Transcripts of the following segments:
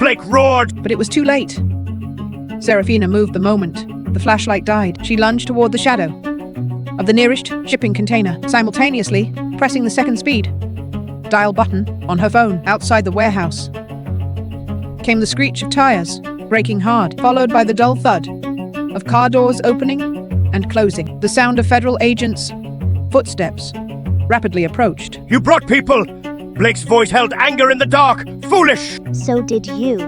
Blake roared. But it was too late. Seraphina moved the moment the flashlight died. She lunged toward the shadow of the nearest shipping container, simultaneously pressing the second speed dial button on her phone. Outside the warehouse came the screech of tires braking hard, followed by the dull thud of car doors opening and closing. The sound of federal agents' footsteps rapidly approached. You brought people! Blake's voice held anger in the dark. Foolish! So did you.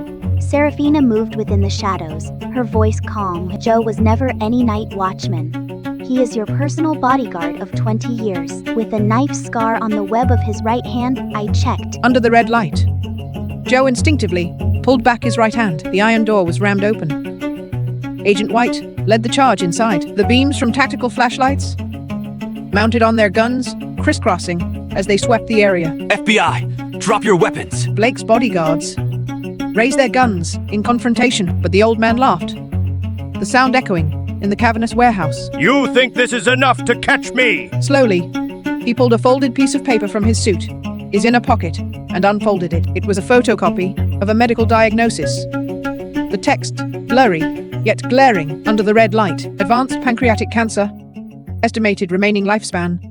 Seraphina moved within the shadows, her voice calm. Joe was never any night watchman. He is your personal bodyguard of 20 years. With a knife scar on the web of his right hand, I checked. Under the red light, Joe instinctively pulled back his right hand. The iron door was rammed open. Agent White led the charge inside. The beams from tactical flashlights mounted on their guns, crisscrossing as they swept the area. FBI, drop your weapons. Blake's bodyguards raised their guns in confrontation, but the old man laughed, the sound echoing in the cavernous warehouse. You think this is enough to catch me? Slowly, he pulled a folded piece of paper from his suit, his inner pocket, and unfolded it. It was a photocopy of a medical diagnosis. The text, blurry, yet glaring under the red light. Advanced pancreatic cancer. Estimated remaining lifespan,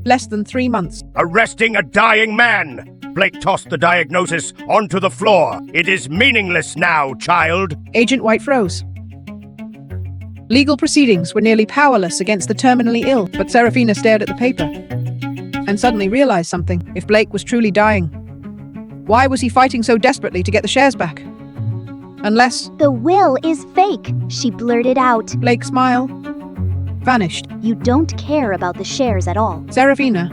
less than 3 months. Arresting a dying man! Blake tossed the diagnosis onto the floor. It is meaningless now, child. Agent White froze. Legal proceedings were nearly powerless against the terminally ill, but Seraphina stared at the paper and suddenly realized something. If Blake was truly dying, why was he fighting so desperately to get the shares back? Unless... The will is fake, she blurted out. Blake's smile vanished. You don't care about the shares at all. Seraphina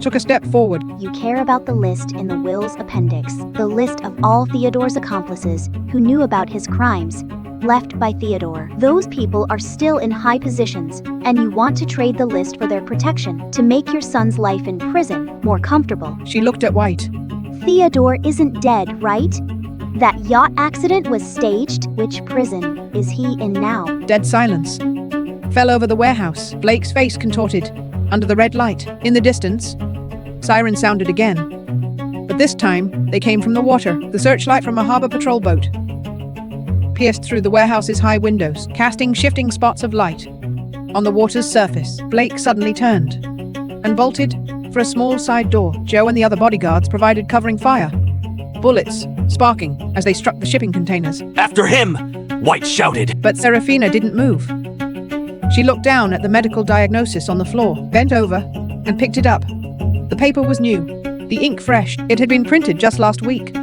took a step forward. You care about the list in the will's appendix, the list of all Theodore's accomplices who knew about his crimes, left by Theodore. Those people are still in high positions, and you want to trade the list for their protection to make your son's life in prison more comfortable. She looked at White. Theodore isn't dead, right? That yacht accident was staged. Which prison is he in now? Dead silence fell over the warehouse. Blake's face contorted under the red light. In the distance, sirens sounded again. But this time, they came from the water. The searchlight from a harbor patrol boat pierced through the warehouse's high windows, casting shifting spots of light on the water's surface. Blake suddenly turned and bolted for a small side door. Joe and the other bodyguards provided covering fire, bullets sparking as they struck the shipping containers. After him, White shouted. But Seraphina didn't move. She looked down at the medical diagnosis on the floor, bent over, and picked it up. The paper was new, the ink fresh. It had been printed just last week.